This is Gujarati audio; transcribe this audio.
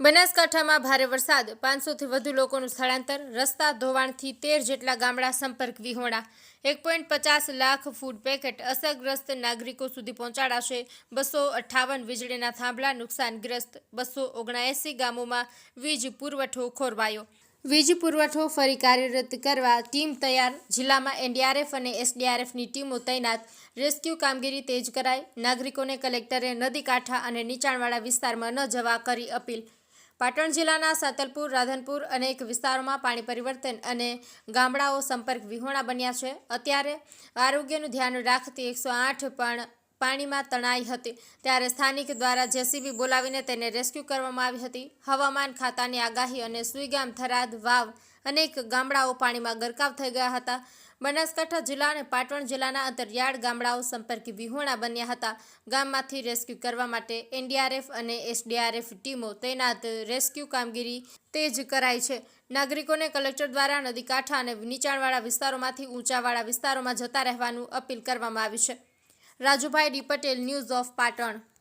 બનાસકાંઠામાં ભારે વરસાદ, 500થી વધુ લોકોનું સ્થળાંતર, રસ્તા ધોવાણથી 13 જેટલા ગામડા સંપર્ક વિહોણા. 1.50 લાખ ફૂડ પેકેટ અસરગ્રસ્ત નાગરિકો સુધી પહોંચાડાશે. 258 વીજળીના થાંભલા નુકસાનગ્રસ્ત. 279 ગામોમાં વીજ પુરવઠો ખોરવાયો. વીજ પુરવઠો ફરી કાર્યરત કરવા ટીમ તૈયાર. જિલ્લામાં એનડીઆરએફ અને એસડીઆરએફની ટીમો તૈનાત. રેસ્ક્યુ કામગીરી તેજ કરાઈ. નાગરિકોને કલેક્ટરે નદી કાંઠા અને નીચાણવાળા વિસ્તારમાં ન જવા કરી અપીલ. પાટણ જિલ્લાના સાતલપુર, રાધનપુર અનેક વિસ્તારોમાં પાણી પરિવર્તન અને ગામડાઓ સંપર્ક વિહોણા બન્યા છે. અત્યારે આરોગ્યનું ધ્યાન રાખતી 108 પણ પાણીમાં તણાઈ હતી. ત્યારે સ્થાનિક દ્વારા જેસીબી બોલાવીને તેને રેસ્ક્યુ કરવામાં આવી હતી. હવામાન ખાતાની આગાહી અને સુઈગામ, થરાદ, વાવ અનેક ગામડાઓ પાણીમાં ગરકાવ થઈ ગયા હતા. બનાસકાંઠા જિલ્લા અને પાટણ જિલ્લાના અંતરિયાળ ગામડાઓ સંપર્ક વિહોણા બન્યા હતા. ગામમાંથી રેસ્ક્યુ કરવા માટે એનડીઆરએફ અને એસડીઆરએફ ટીમો તૈનાત. રેસ્ક્યુ કામગીરી તેજ કરાઈ છે. નાગરિકોને કલેક્ટર દ્વારા નદી કાંઠા અને નીચાણવાળા વિસ્તારોમાંથી ઊંચાવાળા વિસ્તારોમાં જતા રહેવાનું અપીલ કરવામાં આવી છે. Rajubhai D Patel, news of Patan.